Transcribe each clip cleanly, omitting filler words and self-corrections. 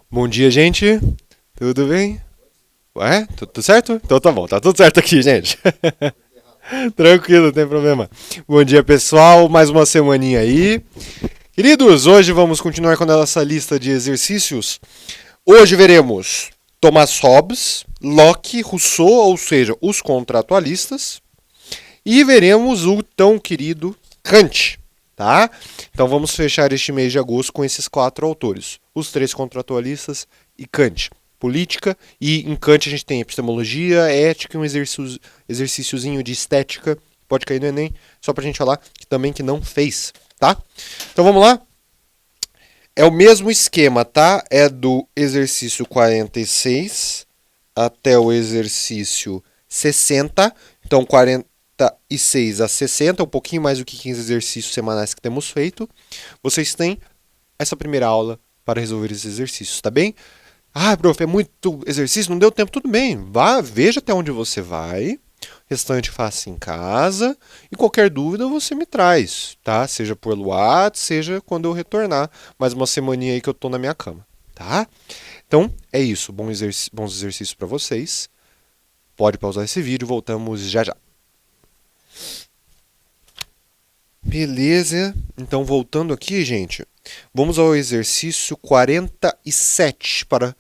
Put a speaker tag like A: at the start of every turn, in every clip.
A: Bom dia, gente. Tudo bem? Ué? Tudo certo? Então tá bom, tá tudo certo aqui, gente. Tranquilo, não tem problema. Bom dia, pessoal. Mais uma semaninha aí. Queridos, hoje vamos continuar com a nossa lista de exercícios. Hoje veremos Thomas Hobbes, Locke, Rousseau, ou seja, os contratualistas. E veremos o tão querido Kant, tá? Então vamos fechar este mês de agosto com esses quatro autores. Os três contratualistas e Kant. Política, e em Kant a gente tem epistemologia, ética e um exercíciozinho de estética. Pode cair no Enem, só pra gente falar que também que não fez, tá? Então vamos lá? É o mesmo esquema, tá? É do exercício 46 até o exercício 60. Então 46 a 60, um pouquinho mais do que 15 exercícios semanais que temos feito. Vocês têm essa primeira aula para resolver esses exercícios, tá bem? Ah, prof, é muito exercício, não deu tempo, tudo bem. Vá, veja até onde você vai. O restante faça em casa. E qualquer dúvida você me traz, tá? Seja por WhatsApp, seja quando eu retornar. Mais uma semaninha aí que eu tô na minha cama, tá? Então, é isso. Bons exercícios para vocês. Pode pausar esse vídeo, voltamos já já. Beleza. Então, voltando aqui, gente, vamos ao exercício 47 para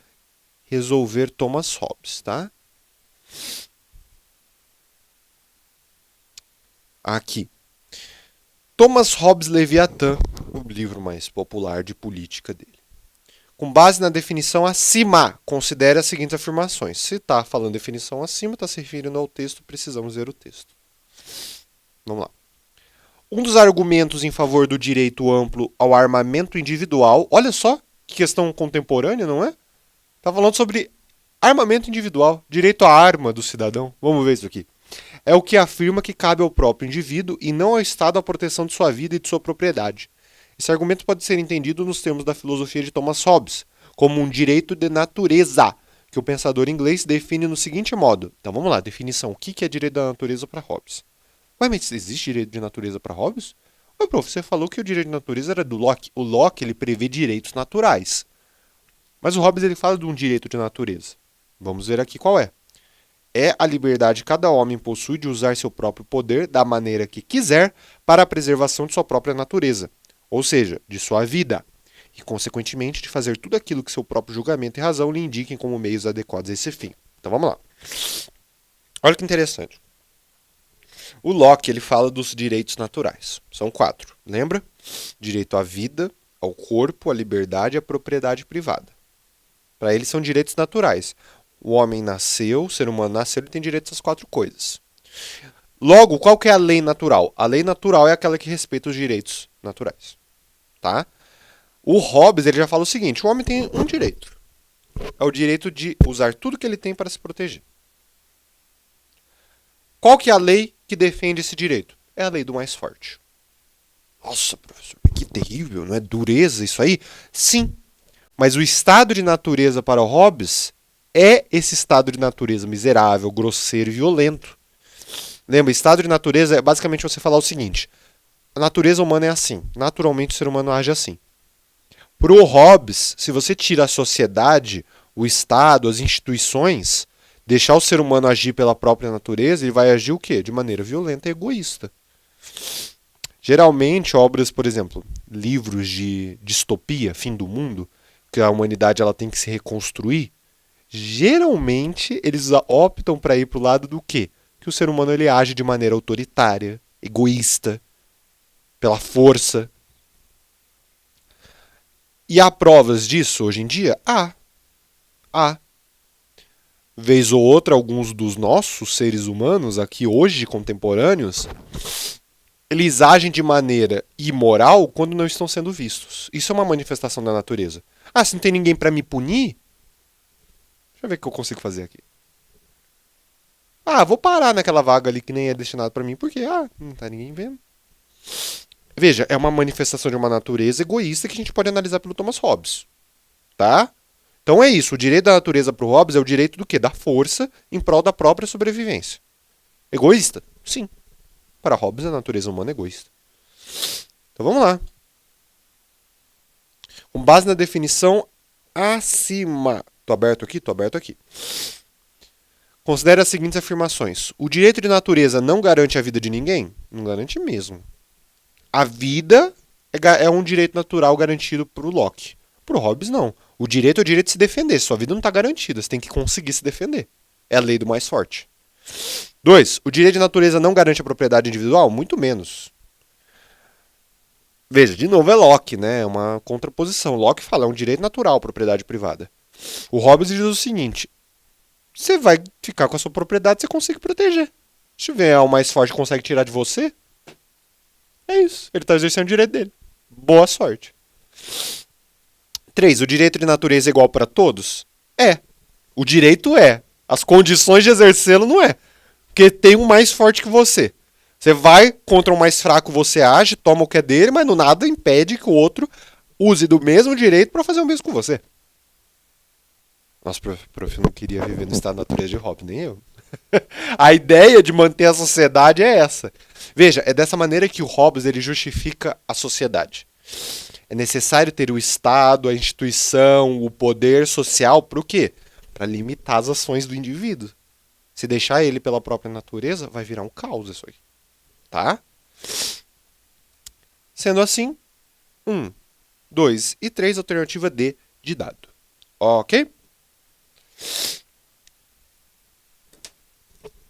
A: resolver Thomas Hobbes, tá? Aqui. Thomas Hobbes Leviatã, o livro mais popular de política dele. Com base na definição acima, considere as seguintes afirmações. Se está falando definição acima, está se referindo ao texto, precisamos ver o texto. Vamos lá. Um dos argumentos em favor do direito amplo ao armamento individual, olha só que questão contemporânea, não é? Está falando sobre armamento individual, direito à arma do cidadão. Vamos ver isso aqui. É o que afirma que cabe ao próprio indivíduo e não ao Estado a proteção de sua vida e de sua propriedade. Esse argumento pode ser entendido nos termos da filosofia de Thomas Hobbes, como um direito de natureza, que o pensador inglês define no seguinte modo. Então vamos lá, definição. O que é direito da natureza para Hobbes? Ué, mas existe direito de natureza para Hobbes? Ué, prof, você falou que o direito de natureza era do Locke. O Locke, ele prevê direitos naturais. Mas o Hobbes, ele fala de um direito de natureza. Vamos ver aqui qual é. É a liberdade que cada homem possui de usar seu próprio poder da maneira que quiser para a preservação de sua própria natureza, ou seja, de sua vida, e, consequentemente, de fazer tudo aquilo que seu próprio julgamento e razão lhe indiquem como meios adequados a esse fim. Então vamos lá. Olha que interessante. O Locke, ele fala dos direitos naturais. São 4. Lembra? Direito à vida, ao corpo, à liberdade e à propriedade privada. Para ele são direitos naturais. O homem nasceu, o ser humano nasceu, ele tem direito a essas 4 coisas. Logo, qual que é a lei natural? A lei natural é aquela que respeita os direitos naturais. Tá? O Hobbes, ele já fala o seguinte, o homem tem um direito. É o direito de usar tudo que ele tem para se proteger. Qual que é a lei que defende esse direito? É a lei do mais forte. Nossa, professor, que terrível, não é dureza isso aí? Sim, mas o estado de natureza para o Hobbes é esse estado de natureza miserável, grosseiro e violento. Lembra, estado de natureza é basicamente você falar o seguinte: a natureza humana é assim, naturalmente o ser humano age assim. Para o Hobbes, se você tira a sociedade, o Estado, as instituições, deixar o ser humano agir pela própria natureza, ele vai agir o quê? De maneira violenta e egoísta. Geralmente, obras, por exemplo, livros de distopia, fim do mundo, que a humanidade ela tem que se reconstruir, geralmente eles optam para ir para o lado do quê? Que o ser humano ele age de maneira autoritária, egoísta, pela força. E há provas disso hoje em dia? Há. Vez ou outra, alguns dos nossos seres humanos aqui hoje, contemporâneos, eles agem de maneira imoral quando não estão sendo vistos. Isso é uma manifestação da natureza. Ah, se não tem ninguém para me punir, deixa eu ver o que eu consigo fazer aqui. Ah, vou parar naquela vaga ali que nem é destinado para mim, porque não tá ninguém vendo. Veja, é uma manifestação de uma natureza egoísta que a gente pode analisar pelo Thomas Hobbes, tá? Então é isso, o direito da natureza para o Hobbes é o direito do quê? Da força em prol da própria sobrevivência. Egoísta? Sim. Para Hobbes, a natureza humana é egoísta. Então vamos lá. Com base na definição acima. Tô aberto aqui? Tô aberto aqui. Considere as seguintes afirmações. O direito de natureza não garante a vida de ninguém? Não garante mesmo. A vida é um direito natural garantido por Locke. Pro Hobbes, não. O direito é o direito de se defender. Sua vida não está garantida. Você tem que conseguir se defender. É a lei do mais forte. 2. O direito de natureza não garante a propriedade individual? Muito menos. Veja, de novo é Locke, né? É uma contraposição. Locke fala, é um direito natural a propriedade privada. O Hobbes diz o seguinte, você vai ficar com a sua propriedade, você consegue proteger. Se vier o mais forte que consegue tirar de você, é isso. Ele está exercendo o direito dele. Boa sorte. 3. O direito de natureza é igual para todos? É. O direito é. As condições de exercê-lo não é. Porque tem um mais forte que você. Você vai contra um mais fraco, você age, toma o que é dele, mas no nada impede que o outro use do mesmo direito para fazer o mesmo com você. Nossa, prof, eu não queria viver no estado da natureza de Hobbes, nem eu. A ideia de manter a sociedade é essa. Veja, é dessa maneira que o Hobbes ele justifica a sociedade. É necessário ter o Estado, a instituição, o poder social para o quê? Para limitar as ações do indivíduo. Se deixar ele pela própria natureza, vai virar um caos isso aí. Tá? Sendo assim, 1, 2 e 3, alternativa D de dado. Ok?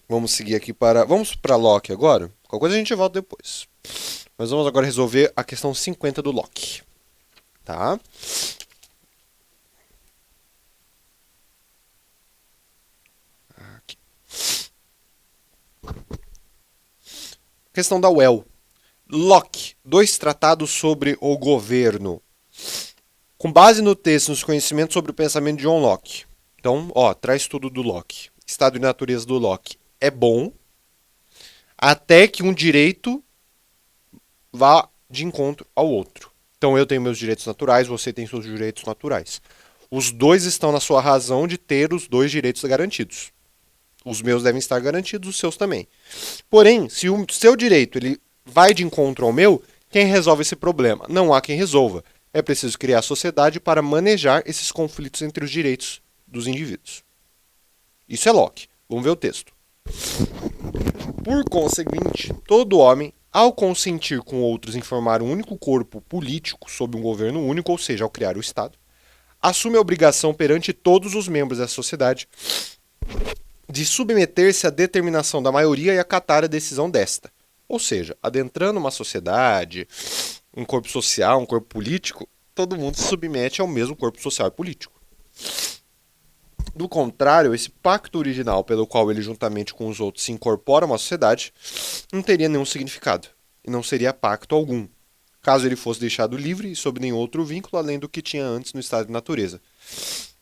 A: Vamos seguir aqui para... Vamos para Locke agora? Qualquer coisa a gente volta depois. Mas vamos agora resolver a questão 50 do Locke. Tá? Aqui. Questão da UEL. Locke, 2 tratados sobre o governo. Com base no texto, nos conhecimentos sobre o pensamento de John Locke. Então, traz tudo do Locke. Estado de natureza do Locke é bom, até que um direito vá de encontro ao outro. Então, eu tenho meus direitos naturais, você tem seus direitos naturais. Os dois estão na sua razão de ter os 2 direitos garantidos. Os meus devem estar garantidos, os seus também. Porém, se o seu direito ele vai de encontro ao meu, quem resolve esse problema? Não há quem resolva. É preciso criar a sociedade para manejar esses conflitos entre os direitos dos indivíduos. Isso é Locke. Vamos ver o texto. Por conseguinte, todo homem, ao consentir com outros em formar um único corpo político sob um governo único, ou seja, ao criar o Estado, assume a obrigação perante todos os membros da sociedade de submeter-se à determinação da maioria e acatar a decisão desta. Ou seja, adentrando uma sociedade, um corpo social, um corpo político, todo mundo se submete ao mesmo corpo social e político. Do contrário, esse pacto original pelo qual ele juntamente com os outros se incorpora a uma sociedade não teria nenhum significado e não seria pacto algum, caso ele fosse deixado livre e sob nenhum outro vínculo além do que tinha antes no estado de natureza.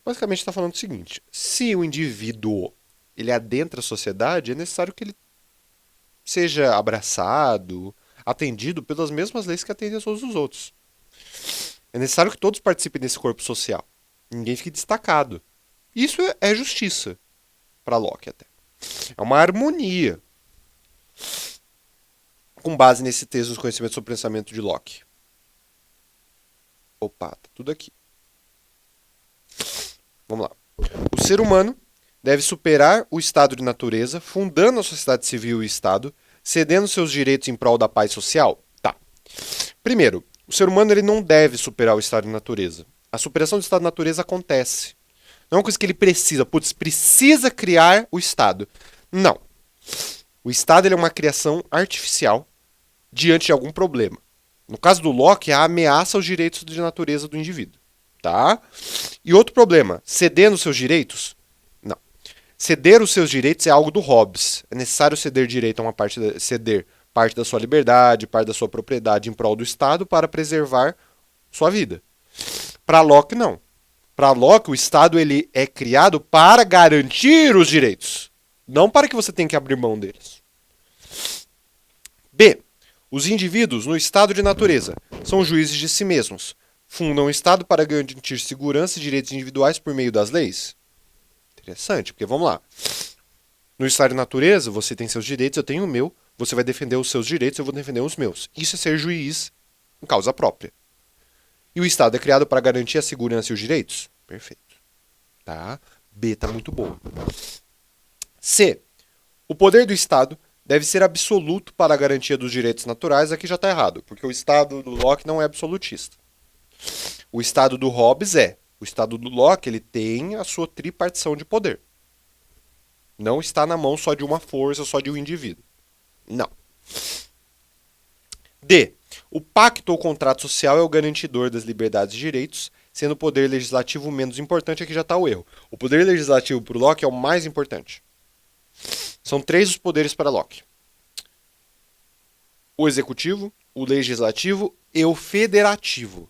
A: Basicamente está falando o seguinte, se o indivíduo ele adentra a sociedade, é necessário que ele seja abraçado, atendido pelas mesmas leis que atendem a todos os outros. É necessário que todos participem desse corpo social. Ninguém fique destacado. Isso é justiça, para Locke até. É uma harmonia, com base nesse texto dos conhecimentos sobre o pensamento de Locke. Opa, tá tudo aqui. Vamos lá. O ser humano deve superar o estado de natureza, fundando a sociedade civil e o Estado, cedendo seus direitos em prol da paz social? Tá. Primeiro, o ser humano ele não deve superar o estado de natureza. A superação do estado de natureza acontece. Não é uma coisa que ele precisa. Precisa criar o Estado. Não. O Estado ele é uma criação artificial diante de algum problema. No caso do Locke, a ameaça aos direitos de natureza do indivíduo. Tá? E outro problema, cedendo seus direitos? Não. Ceder os seus direitos é algo do Hobbes. É necessário ceder direito a uma parte, ceder parte da sua liberdade, parte da sua propriedade em prol do Estado para preservar sua vida. Para Locke, não. Para Locke, o Estado ele é criado para garantir os direitos, não para que você tenha que abrir mão deles. B. Os indivíduos, no estado de natureza, são juízes de si mesmos. Fundam o Estado para garantir segurança e direitos individuais por meio das leis? Interessante, porque vamos lá. No estado de natureza, você tem seus direitos, eu tenho o meu, você vai defender os seus direitos, eu vou defender os meus. Isso é ser juiz em causa própria. E o Estado é criado para garantir a segurança e os direitos? Perfeito. Tá? B tá muito boa. C. O poder do Estado deve ser absoluto para a garantia dos direitos naturais. Aqui já está errado, porque o Estado do Locke não é absolutista. O Estado do Hobbes é. O Estado do Locke ele tem a sua tripartição de poder. Não está na mão só de uma força, só de um indivíduo. Não. D. O pacto ou contrato social é o garantidor das liberdades e direitos, sendo o poder legislativo o menos importante. Aqui já está o erro. O poder legislativo para o Locke é o mais importante. São 3 os poderes para Locke: o executivo, o legislativo e o federativo.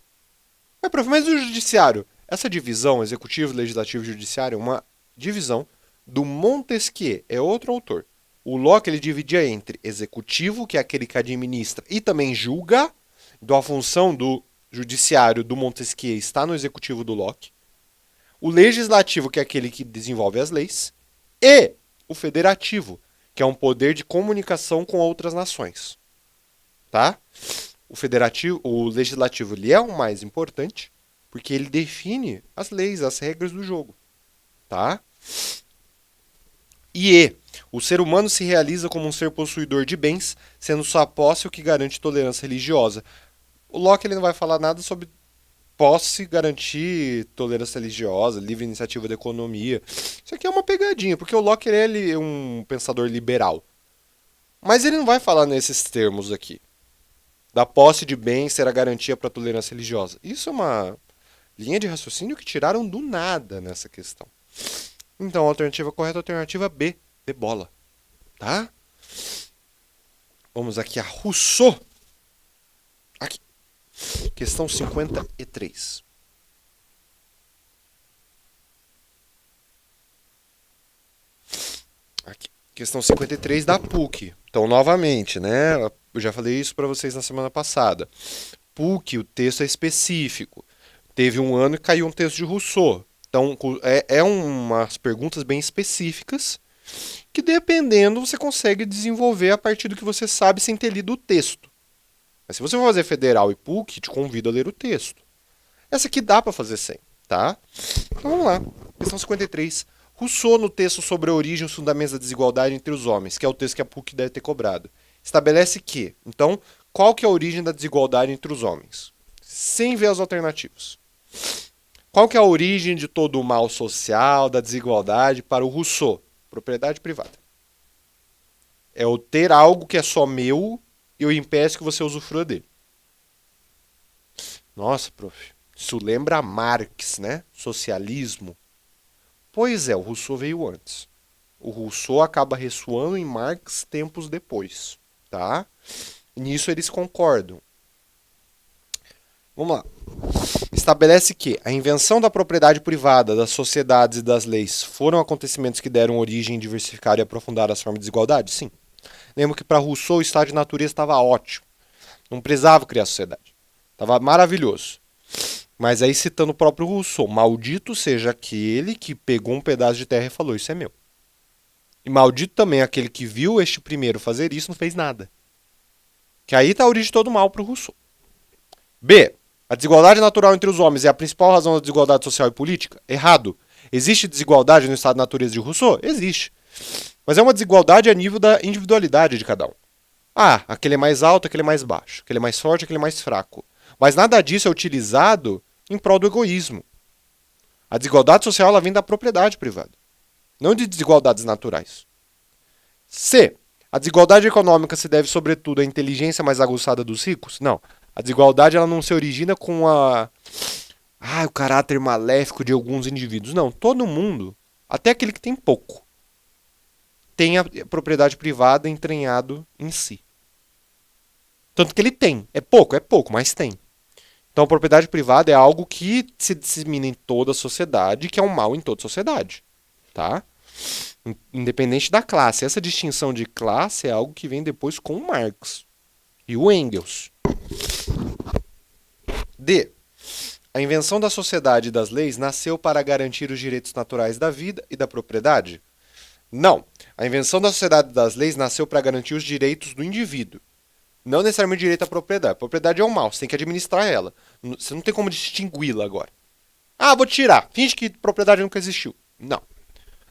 A: Mas o judiciário? Essa divisão, executivo, legislativo e judiciário, é uma divisão do Montesquieu, é outro autor. O Locke ele dividia entre executivo, que é aquele que administra e também julga. Então a função do judiciário do Montesquieu está no executivo do Locke. O legislativo, que é aquele que desenvolve as leis. E o federativo, que é um poder de comunicação com outras nações. Tá? O legislativo ele é o mais importante, porque ele define as leis, as regras do jogo. Tá? E o ser humano se realiza como um ser possuidor de bens, sendo sua posse o que garante tolerância religiosa. O Locke ele não vai falar nada sobre posse garantir tolerância religiosa, livre iniciativa da economia. Isso aqui é uma pegadinha, porque o Locke ele é um pensador liberal. Mas ele não vai falar nesses termos aqui. Da posse de bens ser a garantia para a tolerância religiosa. Isso é uma linha de raciocínio que tiraram do nada nessa questão. Então, a alternativa correta é a alternativa B, de bola. Tá? Vamos aqui a Rousseau. Aqui. Questão 53. Aqui. Questão 53 da PUC. Então, novamente, né? Eu já falei isso para vocês na semana passada. PUC, o texto é específico. Teve um ano que caiu um texto de Rousseau. Então, é umas perguntas bem específicas que, dependendo, você consegue desenvolver a partir do que você sabe sem ter lido o texto. Mas se você for fazer federal e PUC, te convido a ler o texto. Essa aqui dá para fazer sem, tá? Então vamos lá. Questão 53. Rousseau, no texto sobre a origem e os fundamentos da desigualdade entre os homens, que é o texto que a PUC deve ter cobrado, estabelece que, então, qual que é a origem da desigualdade entre os homens? Sem ver as alternativas. Qual que é a origem de todo o mal social, da desigualdade para o Rousseau? Propriedade privada. É o ter algo que é só meu e eu impeço que você usufrua dele. Nossa, prof. Isso lembra Marx, né? Socialismo. Pois é, o Rousseau veio antes. O Rousseau acaba ressoando em Marx tempos depois, tá? E nisso eles concordam. Vamos lá. Estabelece que a invenção da propriedade privada, das sociedades e das leis foram acontecimentos que deram origem, diversificaram e aprofundaram as formas de desigualdade? Sim. Lembro que para Rousseau o estado de natureza estava ótimo. Não precisava criar sociedade. Estava maravilhoso. Mas aí citando o próprio Rousseau, maldito seja aquele que pegou um pedaço de terra e falou, isso é meu. E maldito também aquele que viu este primeiro fazer isso e não fez nada. Que aí está a origem de todo o mal para o Rousseau. B. A desigualdade natural entre os homens é a principal razão da desigualdade social e política? Errado. Existe desigualdade no estado de natureza de Rousseau? Existe. Mas é uma desigualdade a nível da individualidade de cada um. Ah, aquele é mais alto, aquele é mais baixo. Aquele é mais forte, aquele é mais fraco. Mas nada disso é utilizado em prol do egoísmo. A desigualdade social ela vem da propriedade privada, não de desigualdades naturais. C. A desigualdade econômica se deve, sobretudo, à inteligência mais aguçada dos ricos? Não. A desigualdade ela não se origina com o caráter maléfico de alguns indivíduos. Não. Todo mundo, até aquele que tem pouco, tem a propriedade privada entranhado em si. Tanto que ele tem. É pouco, mas tem. Então, a propriedade privada é algo que se dissemina em toda a sociedade, que é um mal em toda a sociedade. Tá? Independente da classe. Essa distinção de classe é algo que vem depois com o Marx e o Engels. D. A invenção da sociedade e das leis nasceu para garantir os direitos naturais da vida e da propriedade? Não. A invenção da sociedade e das leis nasceu para garantir os direitos do indivíduo. Não necessariamente direito à propriedade. A propriedade é um mal, você tem que administrar ela. Você não tem como distingui-la agora. Ah, vou tirar. Finge que propriedade nunca existiu. Não.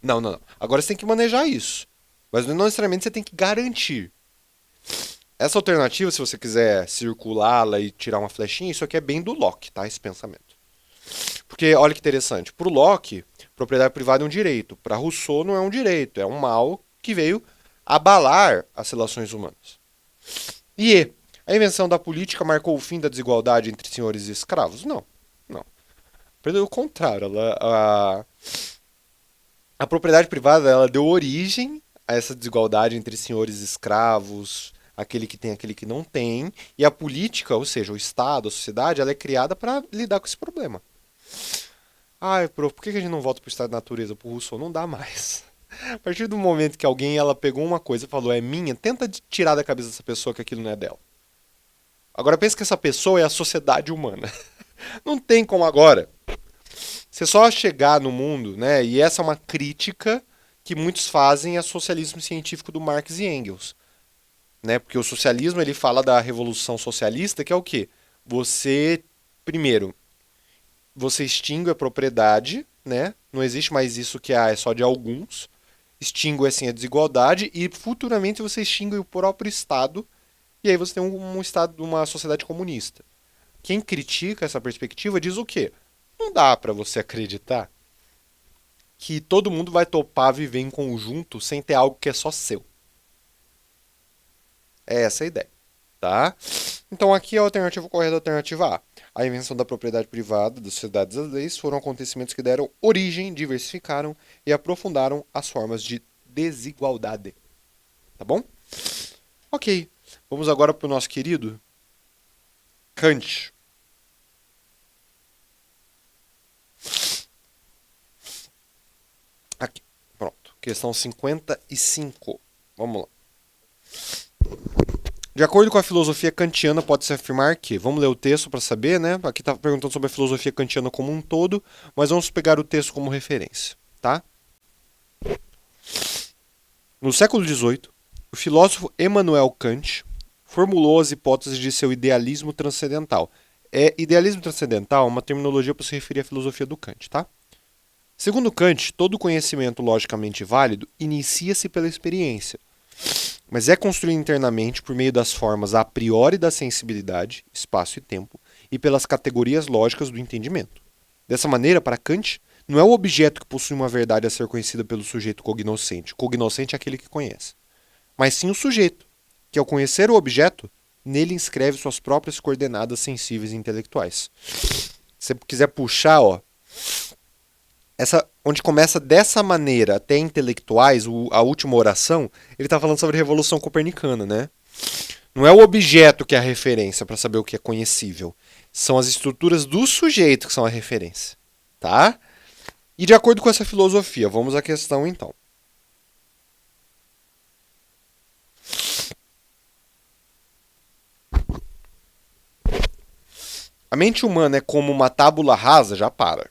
A: Não, não, não. Agora você tem que manejar isso. Mas não necessariamente você tem que garantir. Essa alternativa, se você quiser circulá-la e tirar uma flechinha, isso aqui é bem do Locke, tá? Esse pensamento. Porque, olha que interessante. Para o Locke, propriedade privada é um direito. Para Rousseau, não é um direito. É um mal que veio abalar as relações humanas. E a invenção da política marcou o fim da desigualdade entre senhores e escravos? Não. Não. Pelo contrário, a propriedade privada ela deu origem a essa desigualdade entre senhores e escravos, aquele que tem, aquele que não tem, e a política, ou seja, o Estado, a sociedade, ela é criada para lidar com esse problema. Ai, prof, por que a gente não volta para o estado da natureza, para o Rousseau? Não dá mais. A partir do momento que alguém ela pegou uma coisa e falou é minha, tenta tirar da cabeça dessa pessoa que aquilo não é dela. Agora pensa que essa pessoa é a sociedade humana. Não tem como agora. Você só chegar no mundo, né? E essa é uma crítica que muitos fazem ao socialismo científico do Marx e Engels, né? Porque o socialismo ele fala da revolução socialista, que é o quê? Você primeiro, você extingue a propriedade, né? Não existe mais isso que é só de alguns. Extingue assim a desigualdade e futuramente você extingue o próprio Estado e aí você tem um estado, uma sociedade comunista. Quem critica essa perspectiva diz o quê? Não dá para você acreditar que todo mundo vai topar viver em conjunto sem ter algo que é só seu. É essa a ideia, tá? Então aqui a alternativa correta é a alternativa A. A invenção da propriedade privada, das sociedades das leis, foram acontecimentos que deram origem, diversificaram e aprofundaram as formas de desigualdade. Tá bom? Ok. Vamos agora para o nosso querido Kant. Aqui. Pronto. Questão 55. Vamos lá. De acordo com a filosofia kantiana, pode-se afirmar que, vamos ler o texto para saber, né? Aqui está perguntando sobre a filosofia kantiana como um todo, mas vamos pegar o texto como referência, tá? No século XVIII, o filósofo Immanuel Kant formulou as hipóteses de seu idealismo transcendental. Idealismo transcendental é uma terminologia para se referir à filosofia do Kant, tá? Segundo Kant, todo conhecimento logicamente válido inicia-se pela experiência, mas é construído internamente por meio das formas a priori da sensibilidade, espaço e tempo, e pelas categorias lógicas do entendimento. Dessa maneira, para Kant, não é o objeto que possui uma verdade a ser conhecida pelo sujeito cognoscente. O cognoscente é aquele que conhece. Mas sim o sujeito, que ao conhecer o objeto, nele inscreve suas próprias coordenadas sensíveis e intelectuais. Se você quiser puxar, ó, onde começa dessa maneira até intelectuais, a última oração, ele está falando sobre a Revolução Copernicana, né? Não é o objeto que é a referência para saber o que é conhecível. São as estruturas do sujeito que são a referência, tá? E de acordo com essa filosofia, vamos à questão então. A mente humana é como uma tábula rasa, já para.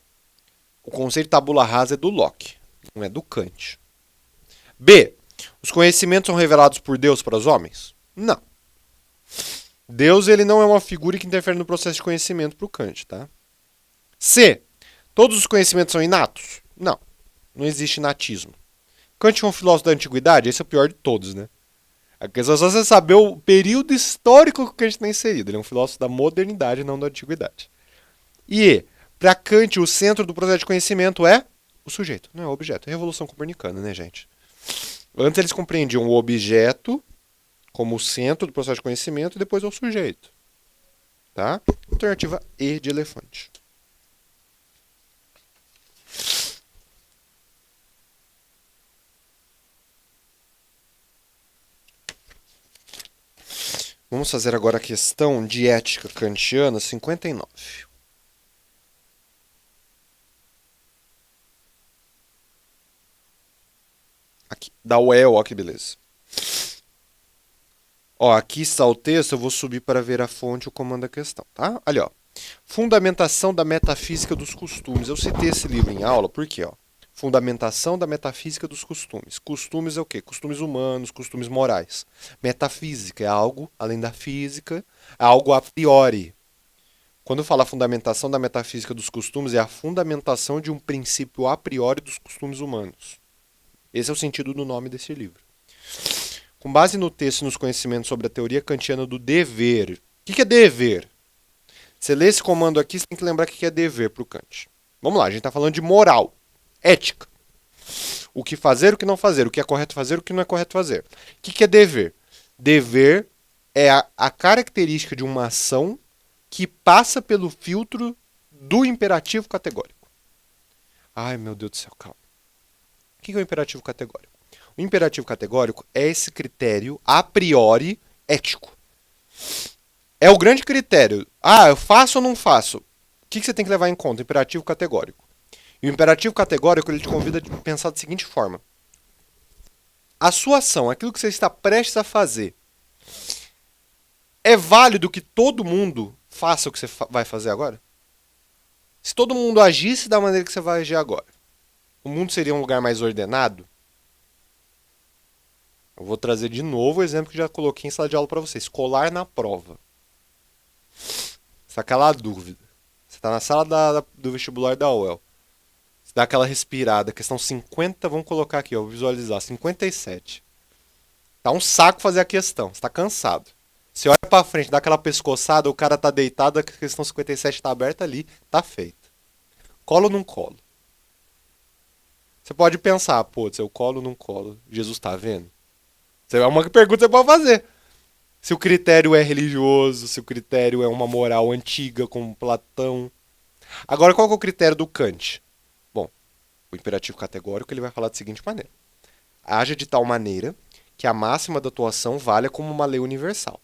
A: O conceito de tábula rasa é do Locke, não é do Kant. B. Os conhecimentos são revelados por Deus para os homens? Não. Deus ele não é uma figura que interfere no processo de conhecimento para o Kant, tá? C. Todos os conhecimentos são inatos? Não. Não existe inatismo. Kant é um filósofo da antiguidade? Esse é o pior de todos, né? A questão é só você saber o período histórico que Kant está inserido. Ele é um filósofo da modernidade, não da antiguidade. E, para Kant, o centro do processo de conhecimento é o sujeito, não é o objeto. É a Revolução Copernicana, né, gente? Antes eles compreendiam o objeto como o centro do processo de conhecimento e depois é o sujeito. Tá? Alternativa E de elefante. Vamos fazer agora a questão de ética kantiana 59. Aqui, da UEL, ó que beleza. Ó, aqui está o texto, eu vou subir para ver a fonte e o comando da questão, tá? Ali, ó. Fundamentação da metafísica dos costumes. Eu citei esse livro em aula, por quê, ó? Fundamentação da metafísica dos costumes. Costumes é o quê? Costumes humanos, costumes morais. Metafísica é algo além da física, é algo a priori. Quando fala fundamentação da metafísica dos costumes, é a fundamentação de um princípio a priori dos costumes humanos. Esse é o sentido do nome desse livro. Com base no texto e nos conhecimentos sobre a teoria kantiana do dever. O que é dever? Você lê esse comando aqui, você tem que lembrar o que é dever para o Kant. Vamos lá, a gente está falando de moral, ética. O que fazer, o que não fazer, o que é correto fazer, o que não é correto fazer. O que é dever? Dever é a característica de uma ação que passa pelo filtro do imperativo categórico. Ai, meu Deus do céu, calma. O que é o imperativo categórico? O imperativo categórico é esse critério a priori ético. É o grande critério. Ah, eu faço ou não faço? O que você tem que levar em conta? O imperativo categórico. E o imperativo categórico ele te convida a pensar da seguinte forma. A sua ação, aquilo que você está prestes a fazer, é válido que todo mundo faça o que você vai fazer agora? Se todo mundo agisse da maneira que você vai agir agora, o mundo seria um lugar mais ordenado? Eu vou trazer de novo o exemplo que já coloquei em sala de aula para vocês. Colar na prova. Essa é aquela dúvida. Você está na sala do vestibular da UEL. Você dá aquela respirada. Questão 50, vamos colocar aqui, ó, vou visualizar. 57. Tá um saco fazer a questão. Você está cansado. Você olha para frente, dá aquela pescoçada, o cara tá deitado, a questão 57 está aberta ali, tá feita. Colo ou não colo? Você pode pensar, pô, se eu colo ou não colo, Jesus tá vendo? É uma pergunta que você pode fazer. Se o critério é religioso, se o critério é uma moral antiga, como Platão. Agora, qual que é o critério do Kant? Bom, o imperativo categórico ele vai falar da seguinte maneira. Haja de tal maneira que a máxima da tua ação valha como uma lei universal.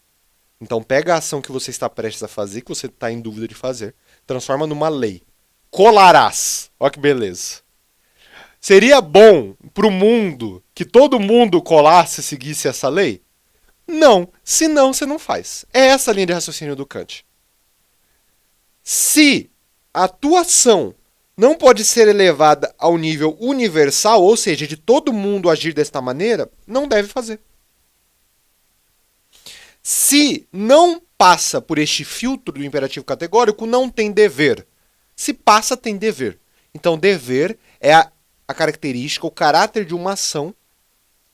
A: Então, pega a ação que você está prestes a fazer, que você está em dúvida de fazer, transforma numa lei. Colarás. Olha que beleza. Seria bom para o mundo que todo mundo colasse e seguisse essa lei? Não. Se não, você não faz. É essa a linha de raciocínio do Kant. Se a tua ação não pode ser elevada ao nível universal, ou seja, de todo mundo agir desta maneira, não deve fazer. Se não passa por este filtro do imperativo categórico, não tem dever. Se passa, tem dever. Então, dever é a característica, o caráter de uma ação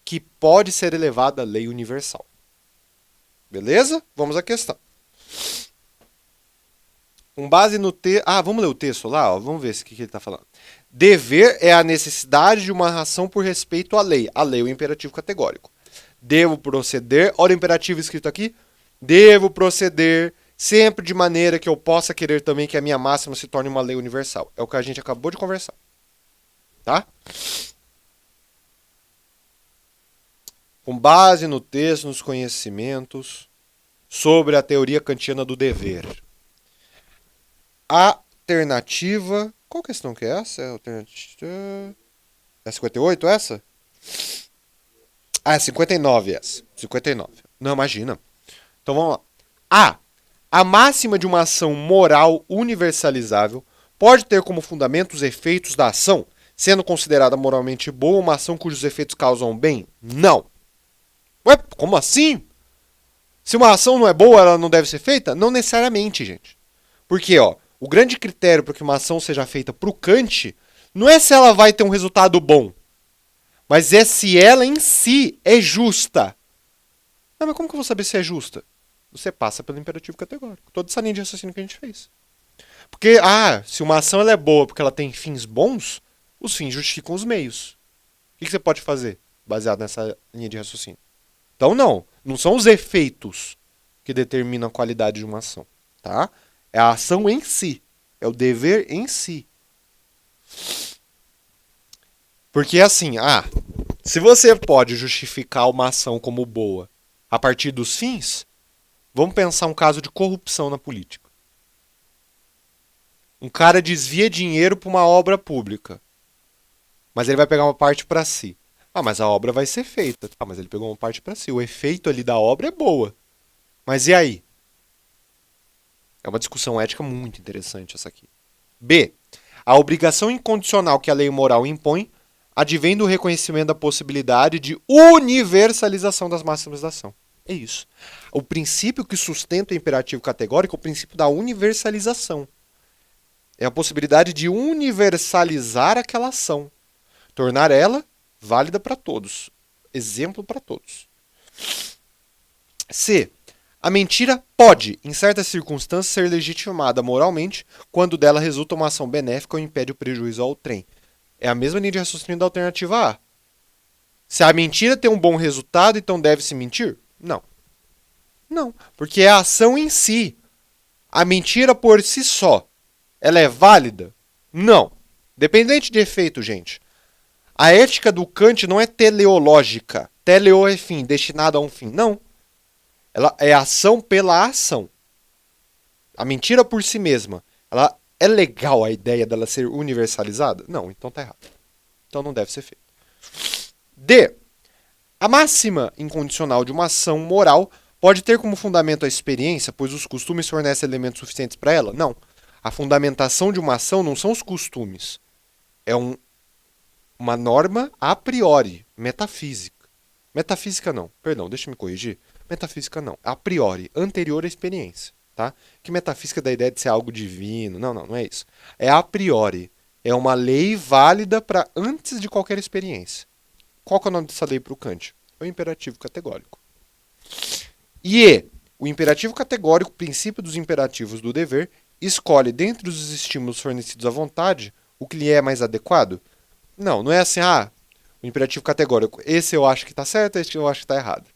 A: que pode ser elevada à lei universal. Beleza? Vamos à questão. Com base no texto... Ah, vamos ler o texto lá? Ó. Vamos ver o que ele está falando. Dever é a necessidade de uma ação por respeito à lei. A lei é o imperativo categórico. Devo proceder, olha o imperativo escrito aqui, devo proceder sempre de maneira que eu possa querer também que a minha máxima se torne uma lei universal. É o que a gente acabou de conversar. Tá? Com base no texto, nos conhecimentos sobre a teoria kantiana do dever. Alternativa... Qual questão que é essa? É 58 essa? Ah, é 59 essa. 59. Não, imagina. Então vamos lá. A máxima de uma ação moral universalizável pode ter como fundamento os efeitos da ação, sendo considerada moralmente boa uma ação cujos efeitos causam bem? Não. Ué, como assim? Se uma ação não é boa, ela não deve ser feita? Não necessariamente, gente. Porque, ó, o grande critério para que uma ação seja feita para o Kant não é se ela vai ter um resultado bom, mas é se ela em si é justa. Não, mas como que eu vou saber se é justa? Você passa pelo imperativo categórico. Toda essa linha de raciocínio que a gente fez. Porque, se uma ação ela é boa porque ela tem fins bons, os fins justificam os meios. O que você pode fazer baseado nessa linha de raciocínio? Então, não são os efeitos que determinam a qualidade de uma ação. Tá? É a ação em si. É o dever em si. Porque assim, se você pode justificar uma ação como boa a partir dos fins, vamos pensar um caso de corrupção na política. Um cara desvia dinheiro para uma obra pública, mas ele vai pegar uma parte para si. Mas a obra vai ser feita. Mas ele pegou uma parte para si. O efeito ali da obra é boa. Mas e aí? É uma discussão ética muito interessante essa aqui. B. A obrigação incondicional que a lei moral impõe advém do reconhecimento da possibilidade de universalização das máximas da ação. É isso. O princípio que sustenta o imperativo categórico é o princípio da universalização. É a possibilidade de universalizar aquela ação, tornar ela válida para todos, exemplo para todos. C. A mentira pode, em certas circunstâncias, ser legitimada moralmente quando dela resulta uma ação benéfica ou impede o prejuízo ao trem. É a mesma linha de raciocínio da alternativa A. Se a mentira tem um bom resultado, então deve-se mentir? Não. Não, porque é a ação em si. A mentira por si só, ela é válida? Não. Dependente de efeito, gente. A ética do Kant não é teleológica. Teleo é fim, destinado a um fim. Não. Ela é ação pela ação. A mentira por si mesma, ela é legal a ideia dela ser universalizada? Não, então tá errado. Então não deve ser feito. D. A máxima incondicional de uma ação moral pode ter como fundamento a experiência, pois os costumes fornecem elementos suficientes para ela? Não. A fundamentação de uma ação não são os costumes. É uma norma a priori, metafísica. Metafísica não, perdão, deixa eu me corrigir. Metafísica não, a priori, anterior à experiência. Tá? Que metafísica da ideia de ser algo divino. Não é isso. É a priori. É uma lei válida para antes de qualquer experiência. Qual que é o nome dessa lei para o Kant? É o imperativo categórico. E o imperativo categórico, princípio dos imperativos do dever, escolhe dentre os estímulos fornecidos à vontade o que lhe é mais adequado? Não é assim, o imperativo categórico, esse eu acho que está certo, esse eu acho que está errado.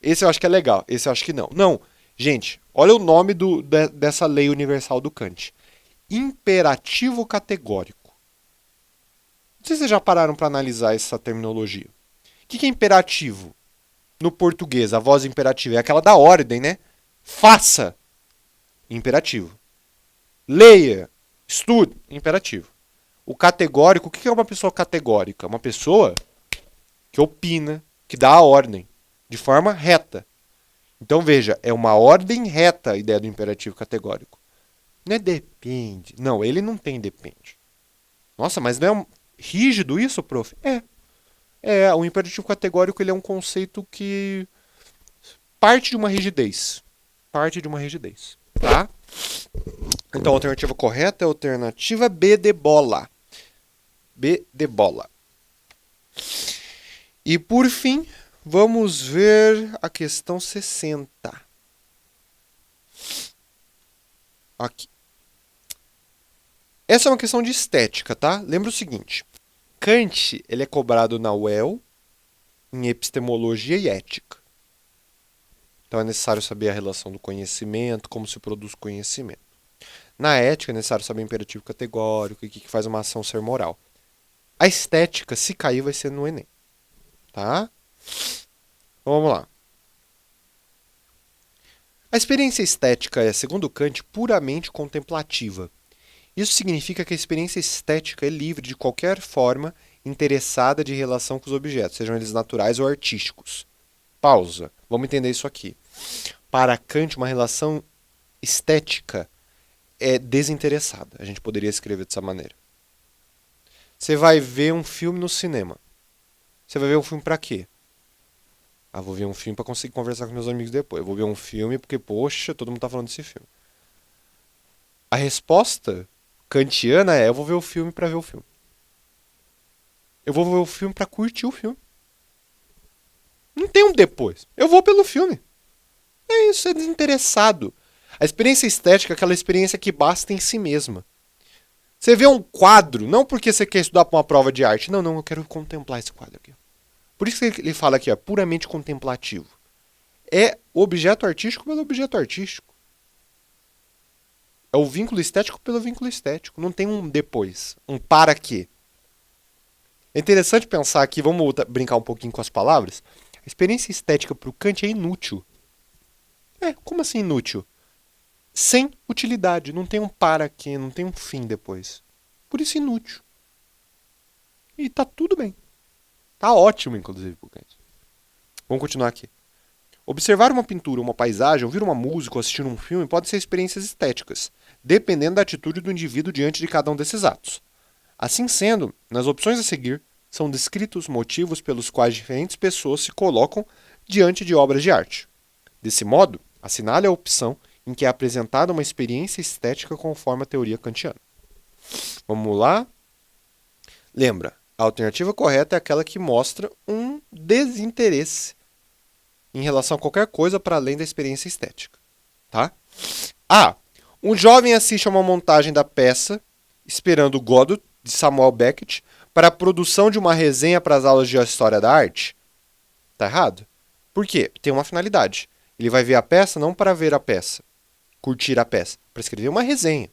A: Esse eu acho que é legal, esse eu acho que não. Não, gente, olha o nome dessa lei universal do Kant. Imperativo categórico. Não sei se vocês já pararam para analisar essa terminologia. O que é imperativo? No português, a voz imperativa é aquela da ordem, né? Faça. Imperativo. Leia. Estude. Imperativo. O categórico, o que é uma pessoa categórica? Uma pessoa que opina, que dá a ordem, de forma reta. Então veja, é uma ordem reta a ideia do imperativo categórico. Não é depende. Não, ele não tem depende. Nossa, mas não é rígido isso, prof? O imperativo categórico ele é um conceito que parte de uma rigidez. Parte de uma rigidez, tá? Então a alternativa correta é a alternativa B de bola. B de bola. E por fim, vamos ver a questão 60. Aqui. Essa é uma questão de estética, tá? Lembra o seguinte. Kant ele é cobrado na UEL em epistemologia e ética. Então é necessário saber a relação do conhecimento, como se produz conhecimento. Na ética é necessário saber o imperativo categórico e o que faz uma ação ser moral. A estética, se cair, vai ser no Enem. Tá? Então vamos lá. A experiência estética é, segundo Kant, puramente contemplativa. Isso significa que a experiência estética é livre de qualquer forma interessada de relação com os objetos, sejam eles naturais ou artísticos. Pausa. Vamos entender isso aqui. Para Kant, uma relação estética é desinteressada. A gente poderia escrever dessa maneira. Você vai ver um filme no cinema. Você vai ver um filme para quê? Vou ver um filme para conseguir conversar com meus amigos depois. Eu vou ver um filme porque, poxa, todo mundo tá falando desse filme. A resposta kantiana é: eu vou ver o filme para ver o filme. Eu vou ver o filme para curtir o filme. Não tem um depois. Eu vou pelo filme. É isso, é desinteressado. A experiência estética é aquela experiência que basta em si mesma. Você vê um quadro, não porque você quer estudar para uma prova de arte. Não, eu quero contemplar esse quadro aqui. Por isso que ele fala aqui, puramente contemplativo. É objeto artístico pelo objeto artístico. É o vínculo estético pelo vínculo estético. Não tem um depois, um para quê. É interessante pensar aqui, vamos brincar um pouquinho com as palavras. A experiência estética para o Kant é inútil. Como assim inútil? Sem utilidade, não tem um para quê, não tem um fim depois. Por isso inútil. E tá tudo bem. Tá ótimo, inclusive, pro Kant. Vamos continuar aqui. Observar uma pintura, uma paisagem, ouvir uma música ou assistir um filme pode ser experiências estéticas, dependendo da atitude do indivíduo diante de cada um desses atos. Assim sendo, nas opções a seguir, são descritos motivos pelos quais diferentes pessoas se colocam diante de obras de arte. Desse modo, assinale a opção em que é apresentada uma experiência estética conforme a teoria kantiana. Vamos lá? Lembra, a alternativa correta é aquela que mostra um desinteresse em relação a qualquer coisa para além da experiência estética. Tá? A. Um jovem assiste a uma montagem da peça Esperando Godot, de Samuel Beckett, para a produção de uma resenha para as aulas de História da Arte. Tá errado? Por quê? Tem uma finalidade. Ele vai ver a peça não para ver a peça, curtir a peça, para escrever uma resenha.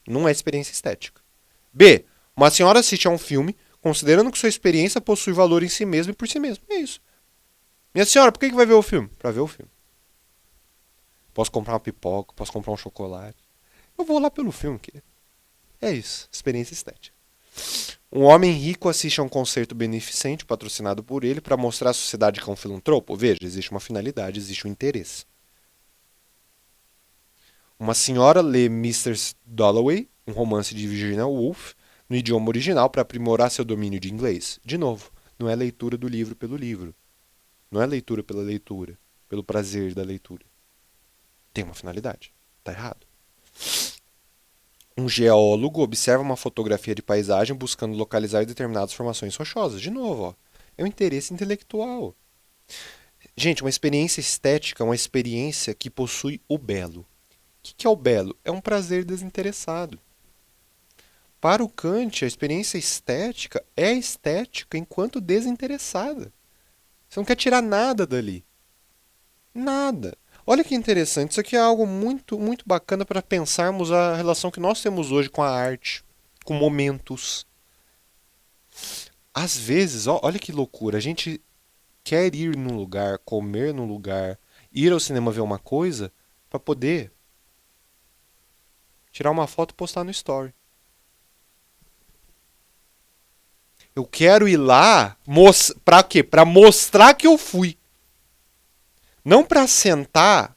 A: Não é experiência estética. B. Uma senhora assiste a um filme considerando que sua experiência possui valor em si mesma e por si mesma. É isso. Minha senhora, por que vai ver o filme? Para ver o filme. Posso comprar uma pipoca, posso comprar um chocolate. Eu vou lá pelo filme. É isso. Experiência estética. Um homem rico assiste a um concerto beneficente patrocinado por ele para mostrar à sociedade que é um filantropo. Veja, existe uma finalidade, existe um interesse. Uma senhora lê Mr. Dalloway, um romance de Virginia Woolf, no idioma original para aprimorar seu domínio de inglês. De novo, não é leitura do livro pelo livro. Não é leitura pela leitura, pelo prazer da leitura. Tem uma finalidade. Está errado. Um geólogo observa uma fotografia de paisagem buscando localizar determinadas formações rochosas. De novo, ó, é um interesse intelectual. Gente, uma experiência estética é uma experiência que possui o belo. O que é o belo? É um prazer desinteressado. Para o Kant, a experiência estética é estética enquanto desinteressada. Você não quer tirar nada dali. Nada. Olha que interessante, isso aqui é algo muito, muito bacana para pensarmos a relação que nós temos hoje com a arte, com momentos. Às vezes, olha que loucura, a gente quer ir num lugar, comer num lugar, ir ao cinema ver uma coisa, para poder tirar uma foto e postar no story. Eu quero ir lá para quê? Para mostrar que eu fui. Não para sentar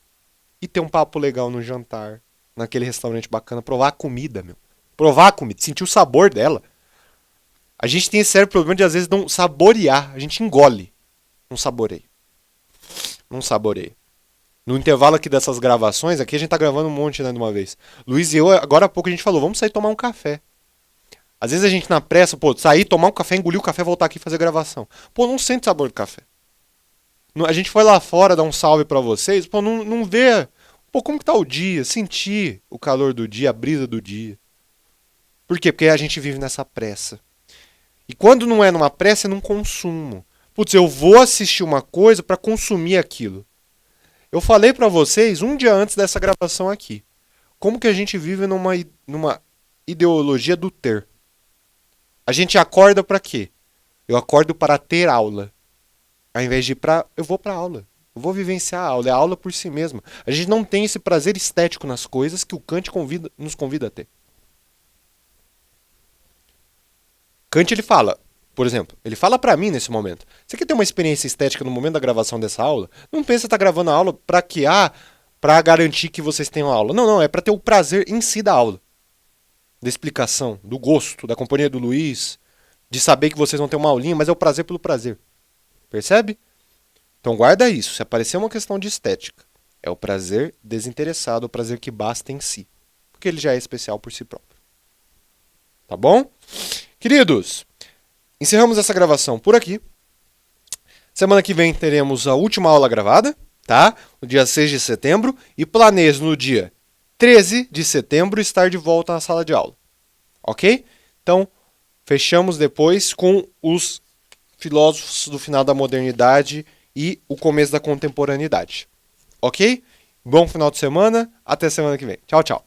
A: e ter um papo legal no jantar, naquele restaurante bacana, provar a comida, meu. Provar a comida, sentir o sabor dela. A gente tem esse sério problema de às vezes não saborear, a gente engole. Não saboreia. Não saboreia. No intervalo aqui dessas gravações, aqui a gente tá gravando um monte, né, de uma vez. Luiz e eu, agora há pouco a gente falou, vamos sair tomar um café. Às vezes a gente na pressa, sair, tomar um café, engolir o café, voltar aqui e fazer gravação. Não sente sabor do café. A gente foi lá fora dar um salve pra vocês, não vê, como que tá o dia, sentir o calor do dia, a brisa do dia. Por quê? Porque a gente vive nessa pressa. E quando não é numa pressa, é num consumo. Eu vou assistir uma coisa pra consumir aquilo. Eu falei pra vocês um dia antes dessa gravação aqui, como que a gente vive numa ideologia do ter. A gente acorda pra quê? Eu acordo para ter aula. Ao invés de ir eu vou pra aula. Eu vou vivenciar a aula. É a aula por si mesma. A gente não tem esse prazer estético nas coisas que o Kant nos convida a ter. Kant, ele fala, por exemplo, ele fala pra mim nesse momento. Você quer ter uma experiência estética no momento da gravação dessa aula? Não pensa que tá gravando a aula pra quê? Pra garantir que vocês tenham aula. Não, é pra ter o prazer em si da aula. Da explicação, do gosto, da companhia do Luiz, de saber que vocês vão ter uma aulinha, mas é o prazer pelo prazer. Percebe? Então guarda isso. Se aparecer uma questão de estética, é o prazer desinteressado, o prazer que basta em si. Porque ele já é especial por si próprio. Tá bom? Queridos, encerramos essa gravação por aqui. Semana que vem teremos a última aula gravada, tá? No dia 6 de setembro. E planejo no dia 13 de setembro estar de volta na sala de aula. Ok? Então, fechamos depois com os filósofos do final da modernidade e o começo da contemporaneidade. Ok? Bom final de semana. Até semana que vem. Tchau, tchau.